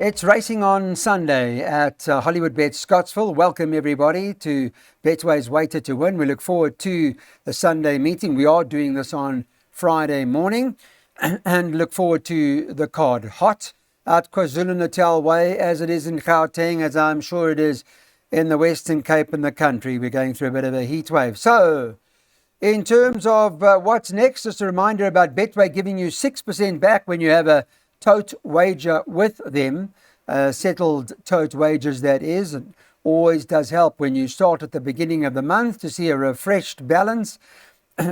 It's racing on Sunday at Hollywood Bet Scottsville. Welcome everybody to Betway's Weighted to Win. We look forward to the Sunday meeting. We are doing this on Friday morning and look forward to the card. Hot at KwaZulu-Natal way as it is in Gauteng, as I'm sure it is in the Western Cape and the country. We're going through a bit of a heat wave. So in terms of what's next, just a reminder about Betway giving you 6% back when you have a tote wager with them, settled tote wagers that is. And always does help when you start at the beginning of the month to see a refreshed balance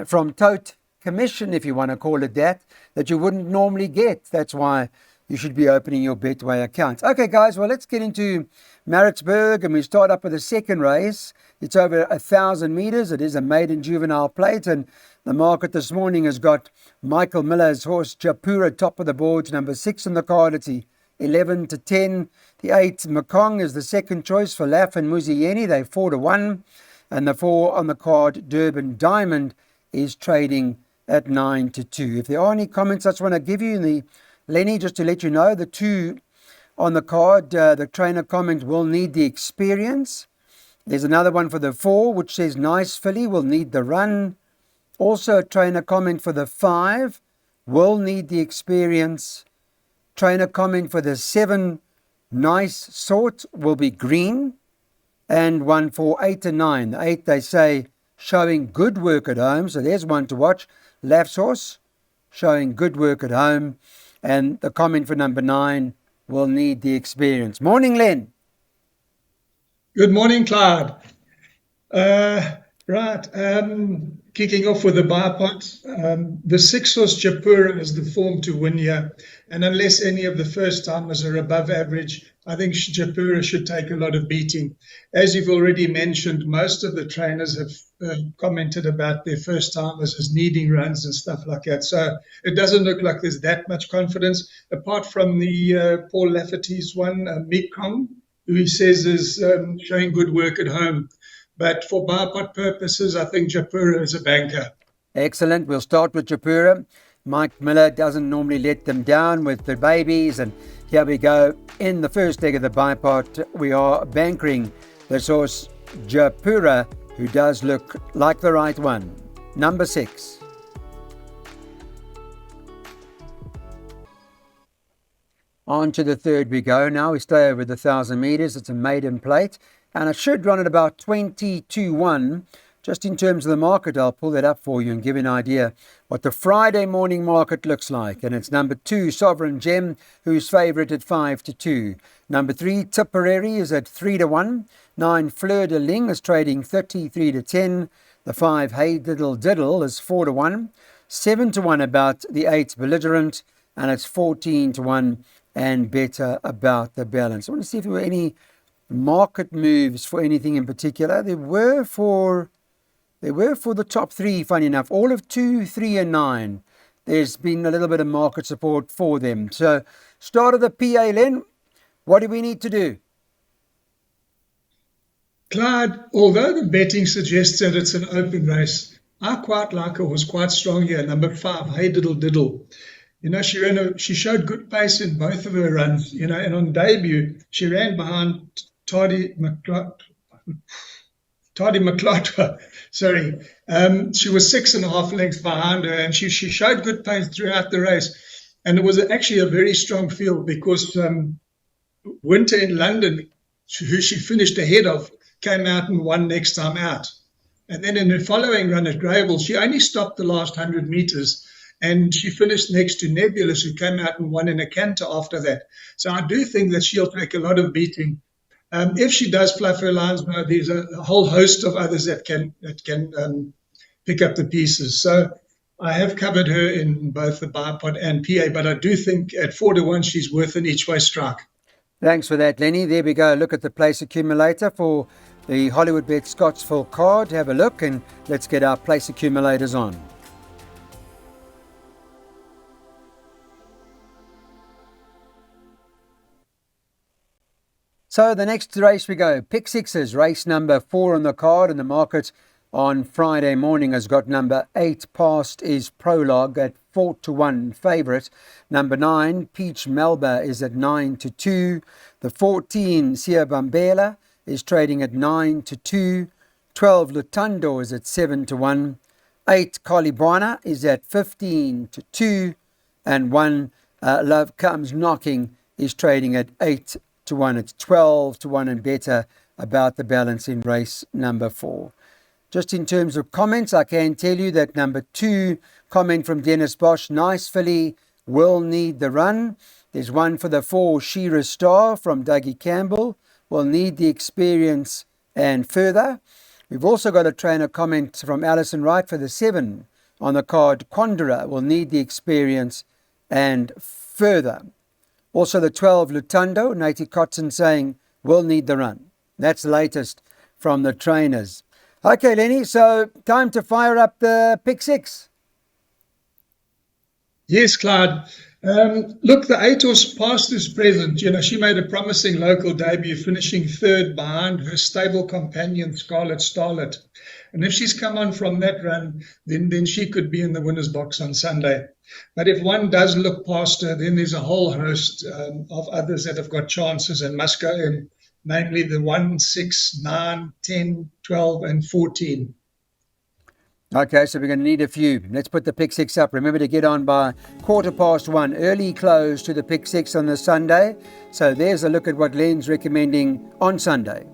from tote commission, if you want to call it that you wouldn't normally get. That's why you should be opening your Betway account. Okay, guys, well, let's get into Maritzburg, and we start up with the second race. It's over 1,000 meters. It is a maiden juvenile plate, and the market this morning has got Michael Miller's horse Japura top of the board, number 6 on the card. It's the 11 to 10. The 8 Mekong is the second choice for Laf and Muzieni. They're 4 to 1, and the 4 on the card Durban Diamond is trading at 9 to 2. If there are any comments, I just want to give you the Lenny, just to let you know, the 2 on the card, the trainer comment will need the experience. There's another one for the 4, which says nice filly, will need the run. Also a trainer comment for the 5, will need the experience. Trainer comment for the 7, nice sort, will be green. And one for 8 and 9. The 8, they say, showing good work at home. So there's one to watch. Laf's horse, showing good work at home. And the comment for number 9, will need the experience. Morning, Len. Good morning, Clyde. Kicking off with the bipod. The 6 horse Japura is the form to win here. And unless any of the first timers are above average, I think Japura should take a lot of beating. As you've already mentioned, most of the trainers have commented about their first timers as needing runs and stuff like that. So it doesn't look like there's that much confidence, apart from the Paul Lafferty's one, Mekong, who he says is showing good work at home. But for bipod purposes, I think Japura is a banker. Excellent. We'll start with Japura. Mike Miller doesn't normally let them down with the babies. And here we go. In the first leg of the bipod, we are bankering the source Japura, who does look like the right one. Number 6. On to the third we go. Now we stay over the 1,000 meters. It's a maiden plate, and it should run at about 20 to 1. Just in terms of the market, I'll pull that up for you and give you an idea what the Friday morning market looks like. And it's number 2, Sovereign Gem, who's favourite at 5 to 2. Number 3, Tipperary, is at 3 to 1. 9, Fleur de Ling is trading 33 to 10. The 5, Hey Diddle Diddle, is 4 to 1. 7 to 1 about the 8, Belligerent, and it's 14 to 1 and better about the balance. I want to see if there were any market moves for anything in particular. There were for the top 3, funny enough. All of 2, 3 and 9. There's been a little bit of market support for them. So start of the PA, Len. What do we need to do? Clyde, although the betting suggests that it's an open race, I quite like her, was quite strong here. Number 5, Hey Diddle Diddle. You know, she showed good pace in both of her runs, you know, and on debut, she ran behind Toddy McClotwa. Sorry. She was 6.5 lengths behind her, and she showed good pace throughout the race. And it was actually a very strong field because Winter in London, who she finished ahead of, came out and won next time out. And then in her following run at Grable, she only stopped the last 100 meters, and she finished next to Nebulous, who came out and won in a canter after that. So I do think that she'll take a lot of beating. If she does fluff her lines, there's a whole host of others that can pick up the pieces. So I have covered her in both the bipod and PA, but I do think at 4 to 1 she's worth an each-way strike. Thanks for that, Lenny. There we go. Look at the place accumulator for the Hollywood Bet Scottsville card. Have a look, and let's get our place accumulators on. So the next race we go, pick sixes, race number 4 on the card, and the market on Friday morning has got number 8, Past is Prologue at 4-1 favourite. Number 9, Peach Melba is at 9-2. The 14, Sia Bambela is trading at 9-2. 12, Lutando is at 7-1. 8, Kalibwana is at 15-2. And 1, Love Comes Knocking is trading at 8-1. It's 12-1 and better about the balance in race number 4. Just in terms of comments, I can tell you that number 2, comment from Dennis Bosch, nice filly, will need the run. There's one for the 4, Shearer Star from Dougie Campbell, will need the experience and further. We've also got a trainer comment from Alison Wright for the 7 on the card, Quanderer, will need the experience and further. Also the 12, Lutando, Nati Cotton saying, will need the run. That's the latest from the trainers. Okay, Lenny, so time to fire up the pick 6. Yes, Clyde. Look, the 8 horse Past is present. She made a promising local debut, finishing 3rd behind her stable companion, Scarlet Starlet. And if she's come on from that run, then she could be in the winner's box on Sunday. But if one does look past her, then there's a whole host of others that have got chances and must go in, namely the 1, 6, 9, 10, 12, and 14. Okay, so we're going to need a few. Let's put the pick 6 up. Remember to get on by 1:15. Early close to the pick 6 on the Sunday. So there's a look at what Len's recommending on Sunday.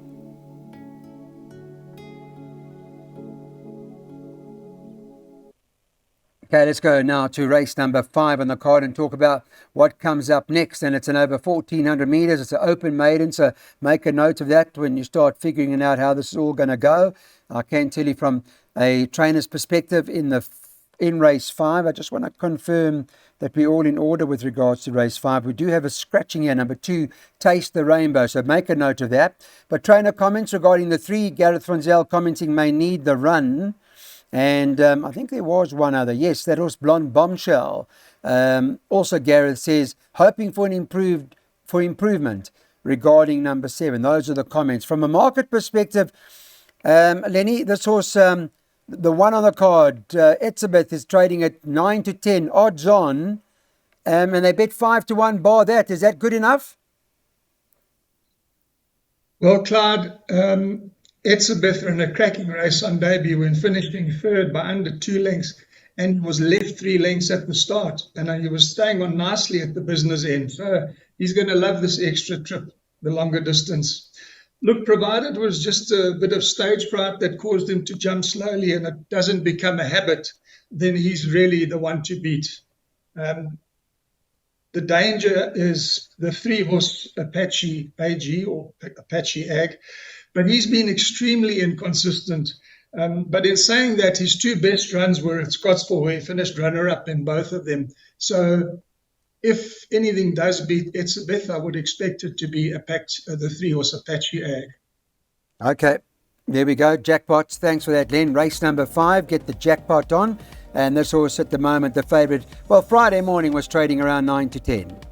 Okay, let's go now to race number 5 on the card and talk about what comes up next. And it's an over 1,400 metres. It's an open maiden, so make a note of that when you start figuring out how this is all going to go. I can tell you from a trainer's perspective in race 5, I just want to confirm that we're all in order with regards to race 5. We do have a scratching here, number 2, Taste the Rainbow, so make a note of that. But trainer comments regarding the 3, Gareth Fronzell commenting may need the run. And I think there was one other. Yes, that was Blonde Bombshell. Also, Gareth says, hoping for improvement regarding number 7. Those are the comments. From a market perspective, Lenny, this horse, the one on the card, Etzebeth, is trading at 9-10 odds on, and they bet 5-1 bar that. Is that good enough? Well, Clyde, Etzebeth ran a cracking race on debut when finishing 3rd by under 2 lengths, and was left 3 lengths at the start. And he was staying on nicely at the business end. So he's going to love this extra trip, the longer distance. Look, provided it was just a bit of stage fright that caused him to jump slowly and it doesn't become a habit, then he's really the one to beat. The danger is the 3 horse Apache AG or Apache Ag, but he's been extremely inconsistent. But in saying that, his 2 best runs were at Scottsville, where he finished runner-up in both of them. So if anything does beat Etzebeth, I would expect it to be the 3 horse Apache Ag. Okay, there we go. Jackpots. Thanks for that, Len. Race number 5. Get the jackpot on. And this horse at the moment, the favourite, well, Friday morning was trading around 9-10.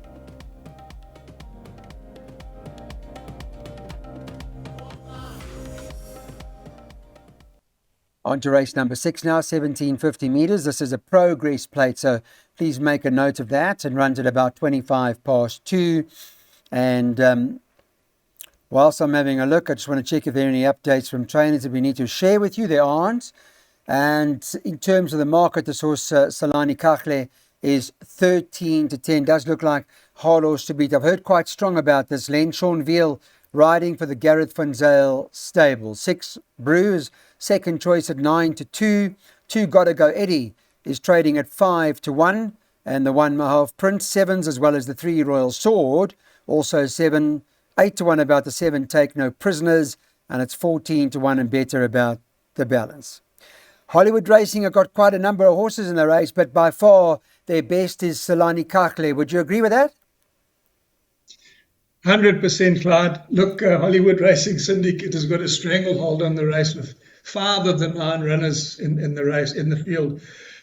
On to race number 6 now, 1750 metres. This is a progress plate, so please make a note of that, and runs at about 2. And whilst I'm having a look, I just want to check if there are any updates from trainers that we need to share with you. There aren't. And in terms of the market, this horse, Salani Kachle, is 13-10. Does look like hard horse to beat. I've heard quite strong about this. Len Sean Veal riding for the Gareth Van Zyl stable. 6, Brews, second choice at 9-2. 2, Gotta Go Eddie, is trading at 5-1. And the 1, Mahav Prince, 7s, as well as the 3, Royal Sword, also 7. 8-1 about the 7, Take No Prisoners. And it's 14-1 and better about the balance. Hollywood Racing have got quite a number of horses in the race, but by far their best is Salani Kachle. Would you agree with that? 100%, Clyde. Look, Hollywood Racing Syndicate has got a stranglehold on the race with 5 of the 9 runners in the race, in the field.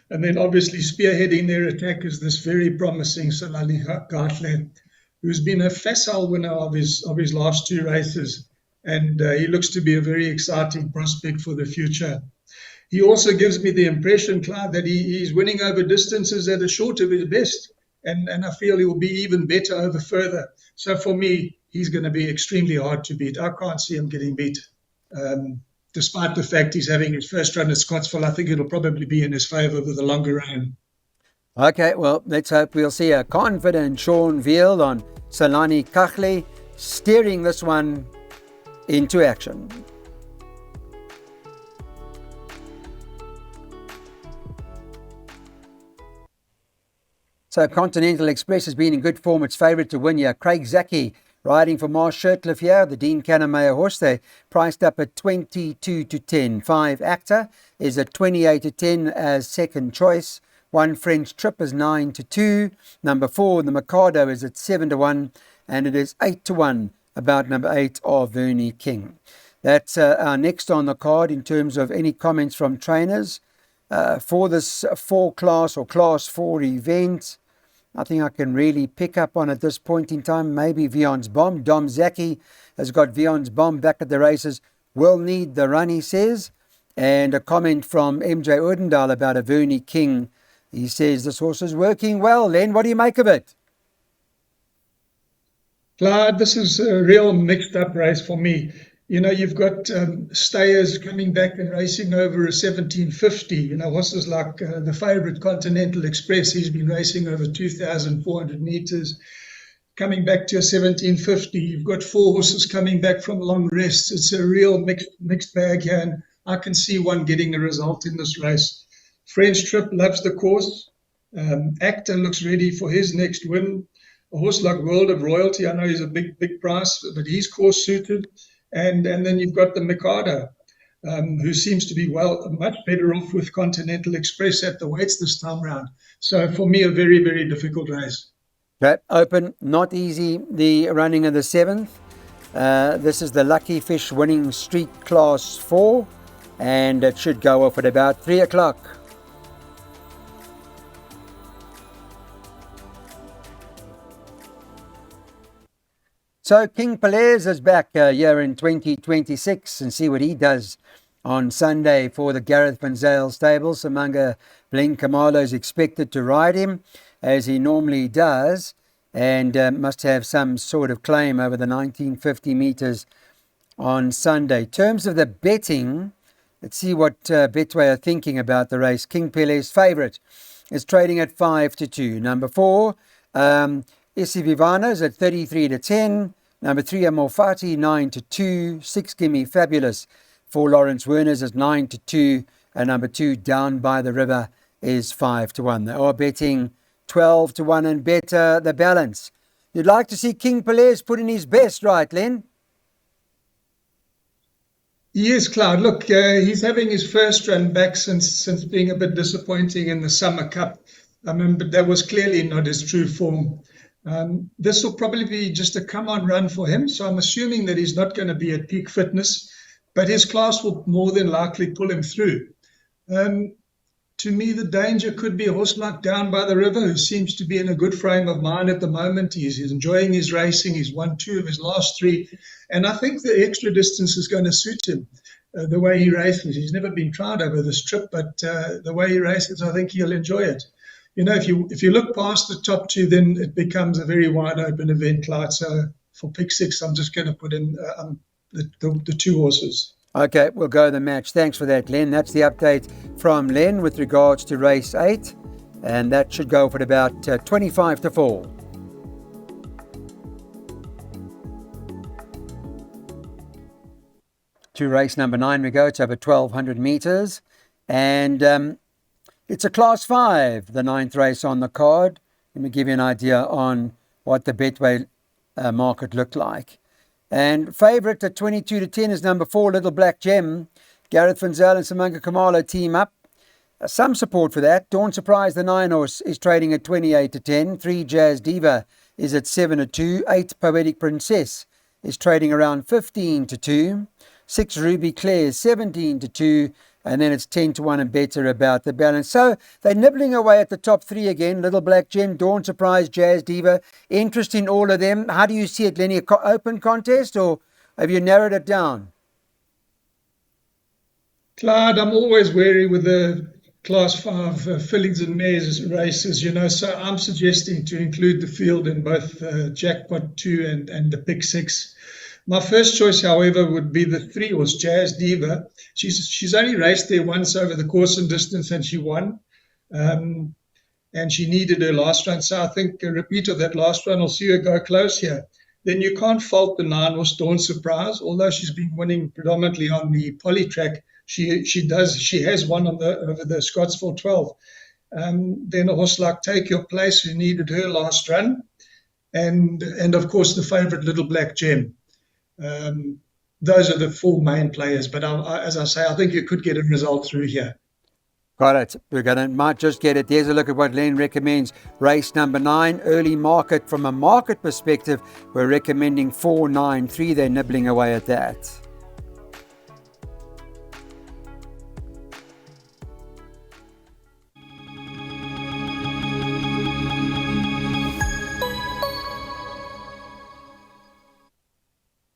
And then obviously spearheading their attack is this very promising Salani Kachle, who's been a facile winner of his last 2 races. and he looks to be a very exciting prospect for the future. He also gives me the impression, Clyde, that he's winning over distances that are short of his best, and I feel he will be even better over further. So for me, he's going to be extremely hard to beat. I can't see him getting beat. Despite the fact he's having his first run at Scottsville, I think it'll probably be in his favour with a longer run. Okay, well, let's hope we'll see a confident Sean Veal on Salani Kachli steering this one into action. So Continental Express has been in good form. Its favourite to win here, Craig Zaki, riding for Marsh Shirtliff here. The Dean Cannemeyer horse, they priced up at 22 to 10. 5 Actor is at 28 to 10 as second choice. 1 French Trip is 9 to 2. Number 4, the Mikado, is at 7 to 1. And it is 8 to 1 about number 8 of Vernie King. That's our next on the card in terms of any comments from trainers for this 4 class or class 4 event. Nothing I can really pick up on at this point in time. Maybe Vion's Bomb. Dom Zaki has got Vion's Bomb back at the races. Will need the run, he says. And a comment from MJ Odendaal about a Vernie King. He says this horse is working well. Len, what do you make of it? Clyde, this is a real mixed up race for me. You know, you've got stayers coming back and racing over a 1750. You know, horses like the favourite Continental Express, he's been racing over 2,400 metres, coming back to a 1750. You've got 4 horses coming back from long rests. It's a real mixed bag here, and I can see one getting a result in this race. French Trip loves the course. Actor looks ready for his next win. A horse like World of Royalty, I know he's a big price, but he's course suited. And then you've got the Mikado, who seems to be much better off with Continental Express at the weights this time round. So for me, a very, very difficult race. Okay, open, not easy, the running of the 7th. This is the Lucky Fish winning street class 4, and it should go off at about 3 o'clock. So King Pelez is back here in 2026, and see what he does on Sunday for the Gareth Van Zyl stable. Samanga Blen Kamalo is expected to ride him, as he normally does, and must have some sort of claim over the 1950 metres on Sunday. In terms of the betting, let's see what Betway are thinking about the race. King Pelez favourite is trading at 5 to 2. Number 4, Isi Vivana is at 33 to 10. Number 3, Amorfati, 9 to 2. 6, Gimme Fabulous for Lawrence Werner's is 9 to 2. And number 2, Down by the River, is 5 to 1. They are betting 12 to 1 and better the balance. You'd like to see King Pelez put in his best, right, Len? Yes, Cloud. Look, he's having his first run back since being a bit disappointing in the Summer Cup. But that was clearly not his true form. This will probably be just a come-on run for him, so I'm assuming that he's not going to be at peak fitness, but his class will more than likely pull him through. To me, the danger could be a horse like Down by the River, who seems to be in a good frame of mind at the moment. He's enjoying his racing. He's won 2 of his last 3, and I think the extra distance is going to suit him. The way he races, he's never been tried over this trip, but the way he races, I think he'll enjoy it. You know, if you look past the top 2, then it becomes a very wide open event, Clyde. So for pick 6, I'm just going to put in the 2 horses. Okay, we'll go the match. Thanks for that, Len. That's the update from Len with regards to race 8, and that should go for about 25 to 4. To race number 9 we go. It's over 1,200 metres, and it's a class 5, the 9th race on the card. Let me give you an idea on what the Betway market looked like. And favourite at 22 to 10 is number 4, Little Black Gem. Gareth Van Zyl and Samanga Kamalo team up. Some support for that. Dawn Surprise, the 9 horse, is trading at 28 to 10. 3, Jazz Diva, is at 7 to 2. 8, Poetic Princess, is trading around 15 to 2. 6, Ruby Claire, 17 to 2. And then it's 10 to 1 and better about the balance. So they're nibbling away at the top 3 again. Little Black Gem, Dawn Surprise, Jazz Diva. Interest in all of them. How do you see it, Lenny? Open contest, or Have you narrowed it down? Clyde, I'm always wary with the Class 5 fillies and mares races, so I'm suggesting to include the field in both Jackpot 2 and the Pick 6. My first choice, however, would be the 3-horse Jazz Diva. She's only raced there once over the course and distance, and she won. And she needed her last run. So I think a repeat of that last run will see her go close here. Then you can't fault the 9-horse Dawn Surprise, although she's been winning predominantly on the poly track. She has won over the Scottsville 12. Then a horse like Take Your Place, who needed her last run, and of course the favourite Little Black Gem. Those are the 4 main players. But as I say, I think you could get a result through here. Got it. Might just get it. There's a look at what Len recommends. Race number 9, early market. From a market perspective, we're recommending 493. They're nibbling away at that.